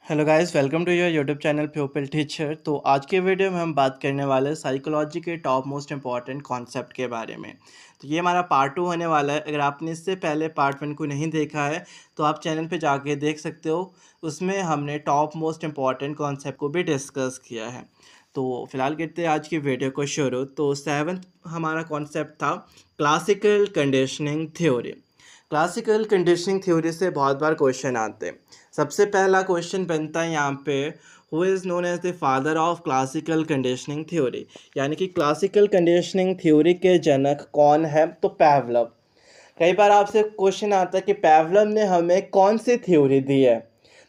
Hello guys, welcome to your YouTube channel pupil teacher. तो आज के वीडियो में हम बात करने वाले हैं साइकोलॉजी के टॉप मोस्ट इम्पॉर्टेंट कॉन्सेप्ट के बारे में। तो ये हमारा पार्ट 2 होने वाला है। अगर आपने इससे पहले पार्ट 1 को नहीं देखा है तो आप चैनल पे जाके देख सकते हो। उसमें हमने टॉप मोस्ट इम्पॉर्टेंट कॉन्सेप्ट को भी डिस्कस किया है। तो फिलहाल करते हैं आज की वीडियो को शुरू। तो 7th हमारा कॉन्सेप्ट था classical conditioning theory. Classical conditioning theory से बहुत बार क्वेश्चन आते हैं। सबसे पहला क्वेश्चन बनता है यहाँ पे, who is known as the father of classical conditioning theory, यानी कि क्लासिकल कंडीशनिंग थ्योरी के जनक कौन है? तो पैवलव। कई बार आपसे क्वेश्चन आता है कि पैवलव ने हमें कौन सी थ्योरी दी है?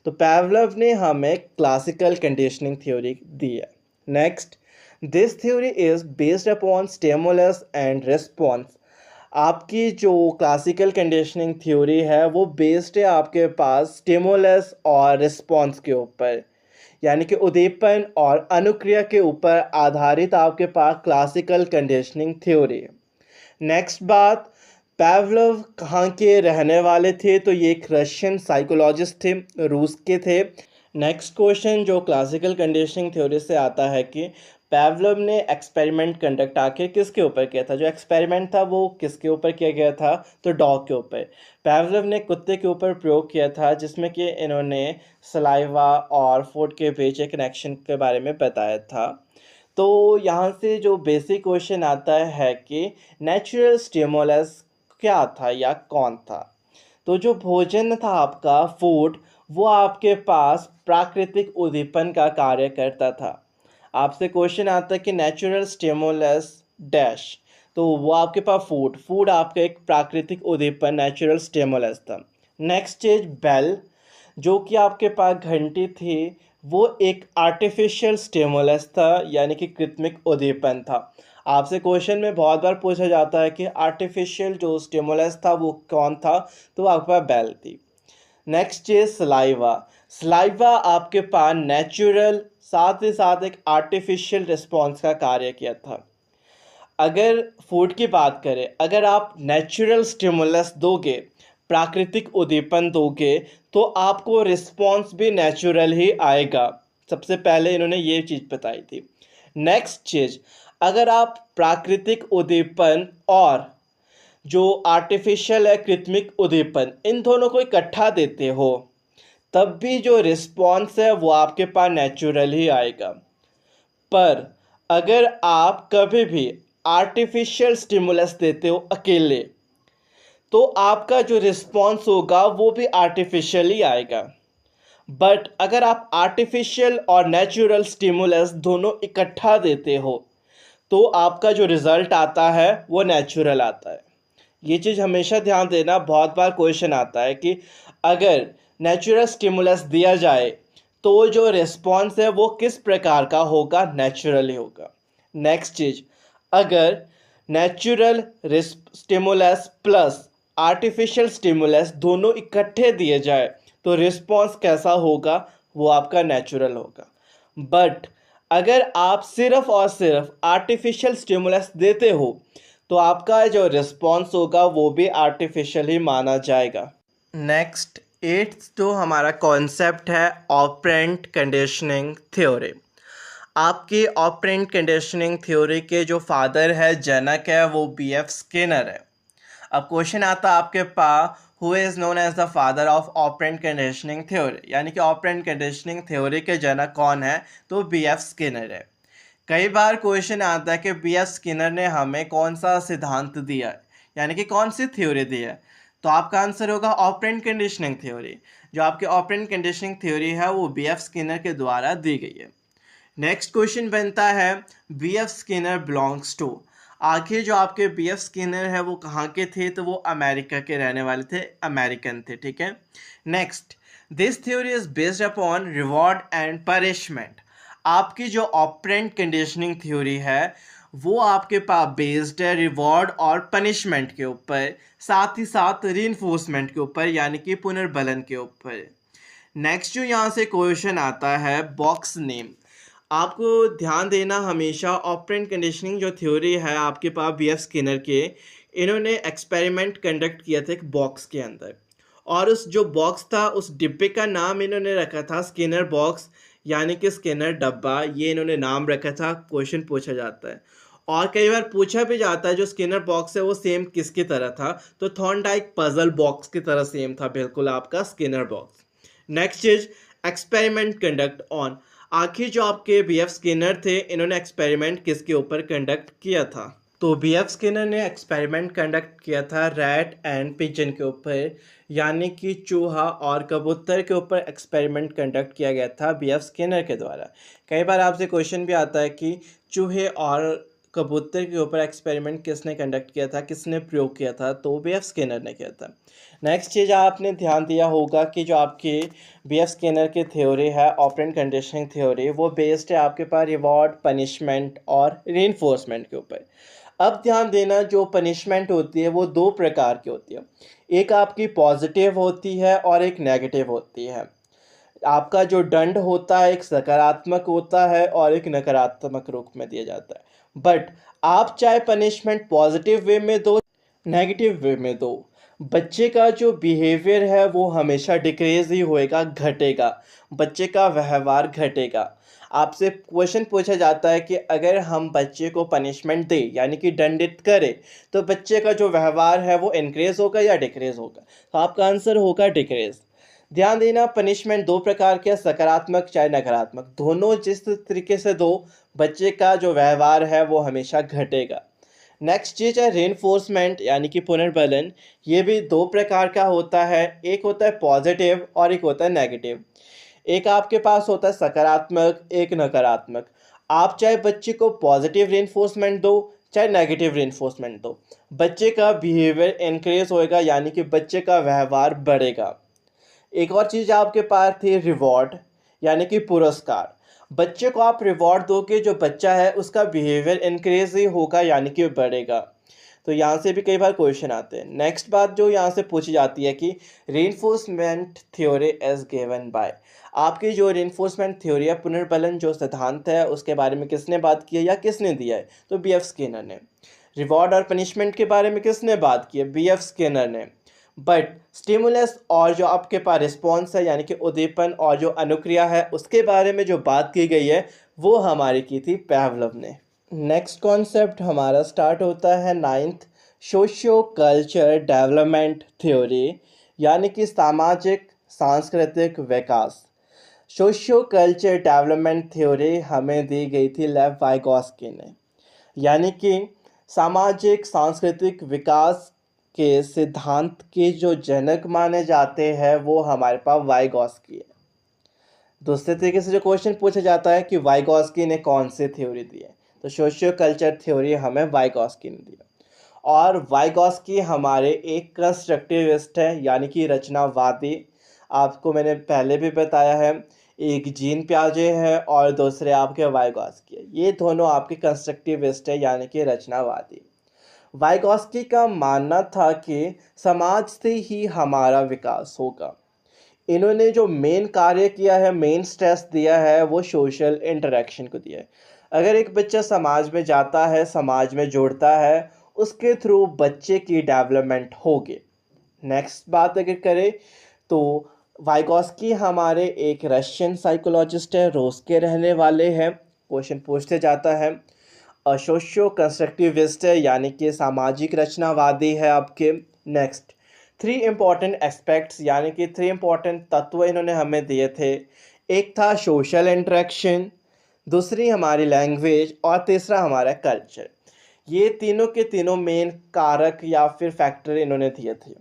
तो पैवलव ने हमें क्लासिकल कंडीशनिंग थ्योरी दी है। Next, this theory is based upon stimulus and response. आपकी जो क्लासिकल कंडीशनिंग थ्योरी है वो बेस्ड है आपके पास स्टिमुलस और रिस्पॉन्स के ऊपर, यानी कि उद्दीपन और अनुक्रिया के ऊपर आधारित आपके पास क्लासिकल कंडीशनिंग थ्योरी है। नेक्स्ट बात, पैवलव कहाँ के रहने वाले थे? तो ये एक रशियन साइकोलॉजिस्ट थे, रूस के थे। नेक्स्ट क्वेश्चन जो क्लासिकल कंडीशनिंग थ्योरी से आता है कि पैवलव ने एक्सपेरिमेंट कंडक्ट आके किसके ऊपर किया था? जो एक्सपेरिमेंट था वो किसके ऊपर किया गया था? तो डॉग के ऊपर। पैवलव ने कुत्ते के ऊपर प्रयोग किया था, जिसमें कि इन्होंने सलाइवा और फूड के बीच एक कनेक्शन के बारे में बताया था। तो यहाँ से जो बेसिक क्वेश्चन आता है कि नेचुरल स्टिमुलस क्या था या कौन था? तो जो भोजन था आपका फूड, वो आपके पास प्राकृतिक उद्दीपन का कार्य करता था। आपसे क्वेश्चन आता है कि नेचुरल स्टिमुलस डैश, तो वो आपके पास फूड आपका एक प्राकृतिक उद्दीपन नेचुरल स्टिमुलस था। नेक्स्ट चीज बेल, जो कि आपके पास घंटी थी, वो एक आर्टिफिशियल स्टिमुलस था, यानी कि कृत्रिम उद्दीपन था। आपसे क्वेश्चन में बहुत बार पूछा जाता है कि आर्टिफिशियल जो स्टिमुलस था वो कौन था? तो आपके पास बेल थी। नेक्स्ट चीज सलाइवा। सलाइवा आपके पास नेचुरल साथ ही साथ एक आर्टिफिशियल रिस्पॉन्स का कार्य किया था। अगर फूड की बात करें, अगर आप नेचुरल स्टिमुलस दोगे, प्राकृतिक उद्दीपन दोगे, तो आपको रिस्पॉन्स भी नेचुरल ही आएगा। सबसे पहले इन्होंने ये चीज़ बताई थी। नेक्स्ट चीज़, अगर आप प्राकृतिक उद्दीपन और जो आर्टिफिशियल है कृत्रिम उद्दीपन, इन दोनों को इकट्ठा देते हो, तब भी जो रिस्पॉन्स है वो आपके पास नेचुरल ही आएगा। पर अगर आप कभी भी आर्टिफिशियल स्टिमुलस देते हो अकेले, तो आपका जो रिस्पॉन्स होगा वो भी आर्टिफिशियल ही आएगा। बट अगर आप आर्टिफिशियल और नेचुरल स्टिमुलस दोनों इकट्ठा देते हो, तो आपका जो रिज़ल्ट आता है वो नेचुरल आता है। ये चीज़ हमेशा ध्यान देना, बहुत बार क्वेश्चन आता है कि अगर नेचुरल स्टिमुलस दिया जाए तो जो रिस्पॉन्स है वो किस प्रकार का होगा? नेचुरली होगा। नेक्स्ट चीज़, अगर natural stimulus plus artificial stimulus दोनों इकट्ठे दिए जाए तो रिस्पॉन्स कैसा होगा? वो आपका नेचुरल होगा। बट अगर आप सिर्फ और सिर्फ आर्टिफिशियल स्टिमुलस देते हो तो आपका जो रिस्पॉन्स होगा वो भी आर्टिफिशियल ही माना जाएगा। नेक्स्ट, एट्थ जो हमारा कॉन्सेप्ट है ऑपरेंट कंडीशनिंग थ्योरी। आपकी ऑपरेंट कंडीशनिंग थ्योरी के जो फादर है, जनक है, वो B.F. स्किनर है। अब क्वेश्चन आता है आपके पास, who is known as the father of operant conditioning theory, यानी कि ऑपरेंट कंडीशनिंग थ्योरी के जनक कौन है? तो B.F. स्किनर है। कई बार क्वेश्चन आता है कि B.F. स्किनर ने हमें कौन सा सिद्धांत दिया है, यानी कि कौन सी थ्योरी दी है? तो आपका आंसर होगा ऑपरेंट कंडीशनिंग थ्योरी। जो आपकी ऑपरेंट कंडीशनिंग थ्योरी है वो B.F. स्किनर के द्वारा दी गई है। नेक्स्ट क्वेश्चन बनता है, B.F. Skinner belongs to. आखिर जो आपके B.F. स्किनर है वो कहाँ के थे? तो वो अमेरिका के रहने वाले थे, अमेरिकन थे, ठीक है। Next, this theory is based upon reward and punishment. आपकी जो ऑपरेंट कंडीशनिंग थ्योरी है वो आपके पास बेस्ड है रिवॉर्ड और पनिशमेंट के ऊपर, साथ ही साथ रीइंफोर्समेंट के ऊपर, यानी कि पुनर्बलन के ऊपर। नेक्स्ट जो यहाँ से क्वेश्चन आता है, बॉक्स नेम। आपको ध्यान देना हमेशा, ऑपरेंट कंडीशनिंग जो थ्योरी है आपके पास B.F. स्किनर के, इन्होंने एक्सपेरिमेंट कंडक्ट किया था एक बॉक्स के अंदर, और उस जो बॉक्स था उस डिब्बे का नाम इन्होंने रखा था स्किनर बॉक्स, यानी कि स्किनर डब्बा, ये इन्होंने नाम रखा था। क्वेश्चन पूछा जाता है और कई बार पूछा भी जाता है जो स्किनर बॉक्स है वो सेम किसकी तरह था, तो थॉर्नडाइक पजल बॉक्स की तरह सेम था बिल्कुल आपका Skinner box. Next is experiment conduct on. आखिर जो आपके बीएफ स्किनर थे इन्होंने एक्सपेरिमेंट किसके ऊपर कंडक्ट किया था, तो बीएफ स्किनर ने एक्सपेरिमेंट कंडक्ट किया था रैट एंड पिजन के ऊपर, यानी कि चूहा और कबूतर के ऊपर एक्सपेरिमेंट कंडक्ट किया गया था बीएफ स्किनर के द्वारा। कई बार आपसे क्वेश्चन भी आता है कि चूहे और कबूतर के ऊपर एक्सपेरिमेंट किसने कंडक्ट किया था, किसने प्रयोग किया था, तो बीएफ स्किनर ने किया था। नेक्स्ट चीज़ आपने ध्यान दिया होगा कि जो आपकी बीएफ स्किनर की थ्योरी है ऑपरेंट कंडीशनिंग थ्योरी, वो बेस्ड है आपके पास रिवॉर्ड, पनिशमेंट और रीइंफोर्समेंट के ऊपर। अब ध्यान देना, जो पनिशमेंट होती है वो दो प्रकार की होती है, एक आपकी पॉजिटिव होती है और एक नेगेटिव होती है। आपका जो दंड होता है एक सकारात्मक होता है और एक नकारात्मक रूप में दिया जाता है। बट आप चाहे पनिशमेंट पॉजिटिव वे में दो, नेगेटिव वे में दो, बच्चे का जो बिहेवियर है वो हमेशा डिक्रीज ही होएगा, घटेगा, बच्चे का व्यवहार घटेगा। आपसे क्वेश्चन पूछा जाता है कि अगर हम बच्चे को पनिशमेंट दें यानी कि दंडित करें तो बच्चे का जो व्यवहार है वो इंक्रीज होगा या डिक्रीज होगा, तो आपका आंसर होगा डिक्रीज। ध्यान देना, पनिशमेंट दो प्रकार के, सकारात्मक चाहे नकारात्मक, दोनों जिस तरीके से दो बच्चे का जो व्यवहार है वो हमेशा घटेगा। नेक्स्ट चीज़ है रेनफोर्समेंट यानी कि पुनर्बलन। ये भी दो प्रकार का होता है, एक होता है पॉजिटिव और एक होता है नेगेटिव। एक आपके पास होता है सकारात्मक, एक नकारात्मक। आप चाहे बच्चे को पॉजिटिव रेनफोर्समेंट दो चाहे नेगेटिव रेनफोर्समेंट दो, बच्चे का बिहेवियर इनक्रीज होएगा यानी कि बच्चे का व्यवहार बढ़ेगा। एक और चीज़ आपके पास थी रिवॉर्ड यानी कि पुरस्कार। बच्चे को आप रिवॉर्ड दोगे, जो बच्चा है उसका बिहेवियर इनक्रीज ही होगा यानी कि बढ़ेगा। तो यहाँ से भी कई बार क्वेश्चन आते हैं। नेक्स्ट बात जो यहाँ से पूछी जाती है कि reinforcement theory as given by, आपकी जो रीइंफोर्समेंट थ्योरी है, पुनर्बलन जो सिद्धांत है, उसके बारे में किसने बात की है या किसने दिया है, तो बीएफ स्किनर ने। रिवॉर्ड और पनिशमेंट के बारे में किसने बात की है, बीएफ स्किनर ने। बट स्टिमुलस और जो आपके पास रिस्पॉन्स है यानी कि उद्दीपन और जो अनुक्रिया है उसके बारे में जो बात की गई है वो हमारी की थी पैवलव ने। नेक्स्ट कॉन्सेप्ट हमारा स्टार्ट होता है ninth, socio culture development theory यानी कि सामाजिक सांस्कृतिक विकास। सोशियो कल्चर डेवलपमेंट थ्योरी हमें दी गई थी लेव वाइगोस्की ने, यानी कि सामाजिक सांस्कृतिक विकास के सिद्धांत के जो जनक माने जाते हैं वो हमारे पास वाइगोस्की है। दूसरे तरीके से जो क्वेश्चन पूछा जाता है कि वाइगोस्की ने कौन सी थ्योरी दी है, तो सोशियो कल्चर थ्योरी हमें वाइगोस्की ने दिया। और वाइगोस्की हमारे एक कंस्ट्रक्टिविस्ट है यानी कि रचनावादी। आपको मैंने पहले भी बताया है, एक जीन प्याजे है और दूसरे आपके वाइगोस्की है, ये दोनों आपके कंस्ट्रक्टिविस्ट है यानी कि रचनावादी। वाइगोस्की का मानना था कि समाज से ही हमारा विकास होगा। इन्होंने जो मेन कार्य किया है, मेन स्ट्रेस दिया है, वो सोशल इंटरेक्शन को दिया है। अगर एक बच्चा समाज में जाता है, समाज में जुड़ता है, उसके थ्रू बच्चे की डेवलपमेंट होगी। नेक्स्ट बात अगर करें तो वाइगोस्की हमारे एक रशियन साइकोलॉजिस्ट है, रूस के रहने वाले हैं। क्वेश्चन पूछते जाता है, सोशियो कंस्ट्रक्टिविस्ट है यानी कि सामाजिक रचनावादी है आपके। नेक्स्ट, थ्री इम्पॉर्टेंट एस्पेक्ट्स यानी कि थ्री इम्पॉर्टेंट तत्व इन्होंने हमें दिए थे। एक था सोशल इंटरेक्शन, दूसरी हमारी लैंग्वेज और तीसरा हमारा कल्चर। ये तीनों के तीनों मेन कारक या फिर फैक्टर इन्होंने दिए थे।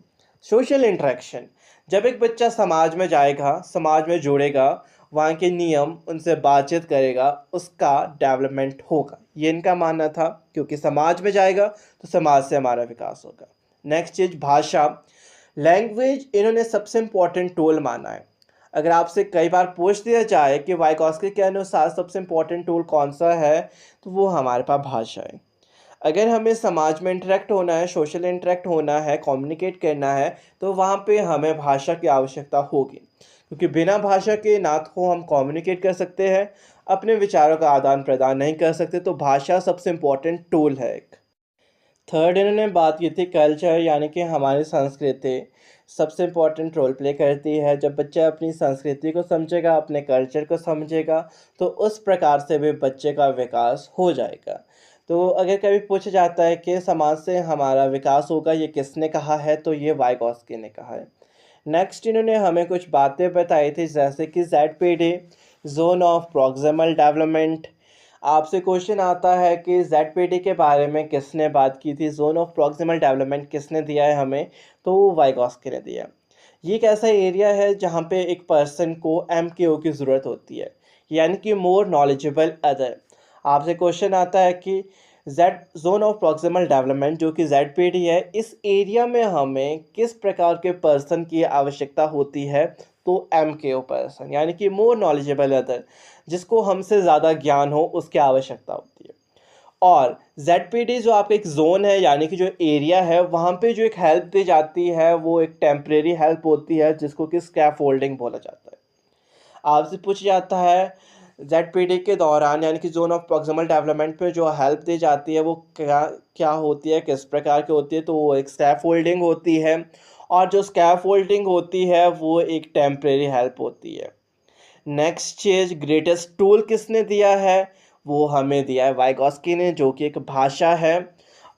सोशल इंटरेक्शन, जब एक बच्चा समाज में जाएगा, समाज में जुड़ेगा, वहाँ के नियम, उनसे बातचीत करेगा, उसका डेवलपमेंट होगा, ये इनका मानना था, क्योंकि समाज में जाएगा तो समाज से हमारा विकास होगा। नेक्स्ट चीज़ भाषा, लैंग्वेज इन्होंने सबसे इम्पोर्टेंट टूल माना है। अगर आपसे कई बार पूछ दिया जाए कि वाइगोस्की के अनुसार सबसे इम्पोर्टेंट टूल कौन सा है, तो वो हमारे पास भाषा है। अगर हमें समाज में इंटरेक्ट होना है, सोशल इंटरेक्ट होना है, कम्युनिकेट करना है, तो वहाँ पे हमें भाषा की आवश्यकता होगी, क्योंकि बिना भाषा के ना तो हम कम्युनिकेट कर सकते हैं, अपने विचारों का आदान प्रदान नहीं कर सकते, तो भाषा सबसे इम्पोर्टेंट टूल है एक। थर्ड इन्होंने बात की थी कल्चर यानी कि हमारी संस्कृति। सबसे इम्पोर्टेंट रोल प्ले करती है। जब बच्चा अपनी संस्कृति को समझेगा, अपने कल्चर को समझेगा, तो उस प्रकार से भी बच्चे का विकास हो जाएगा। तो अगर कभी पूछा जाता है कि समाज से हमारा विकास होगा, ये किसने कहा है, तो ये वाइगॉस्की ने कहा है। नेक्स्ट इन्होंने हमें कुछ बातें बताई थी, जैसे कि ZPD, zone of proximal development. आपसे क्वेश्चन आता है कि ZPD के बारे में किसने बात की थी, जोन ऑफ प्रॉक्सिमल डेवलपमेंट किसने दिया है हमें, तो वो वाइगॉस्की ने दिया। ये एक ऐसा एरिया है जहाँ पे एक पर्सन को MKO की ज़रूरत होती है, यानी कि मोर नॉलेजेबल अदर। आपसे क्वेश्चन आता है कि जोन ऑफ प्रॉक्सिमल डेवलपमेंट जो कि ZPD है, इस एरिया में हमें किस प्रकार के पर्सन की आवश्यकता होती है, तो MKO पर्सन, यानी कि मोर नॉलेजेबल अदर, जिसको हमसे ज़्यादा ज्ञान हो, उसकी आवश्यकता होती है। और ZPD जो आपका एक जोन है, यानी कि जो एरिया है, वहाँ पे जो एक हेल्प दी जाती है वो एक टेम्परेरी हेल्प होती है, जिसको कि स्कैफोल्डिंग बोला जाता है। आपसे पूछा जाता है ZPD के दौरान, यानी कि जोन ऑफ प्रॉक्सिमल डेवलपमेंट पे जो हेल्प दी जाती है वो क्या क्या होती है, किस प्रकार की होती है, तो वो एक स्कैफोल्डिंग होती है। और जो स्कैफोल्डिंग होती है वो एक टेम्परेरी हेल्प होती है। नेक्स्ट चीज, ग्रेटेस्ट टूल किसने दिया है, वो हमें दिया है वाइगॉस्की ने, जो कि एक भाषा है।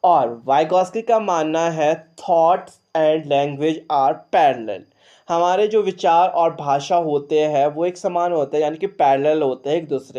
और वाइगॉस्की का मानना है thoughts and language are parallel. हमारे जो विचार और भाषा होते हैं वो एक समान होते हैं, यानी कि पैरेलल होते हैं एक दूसरे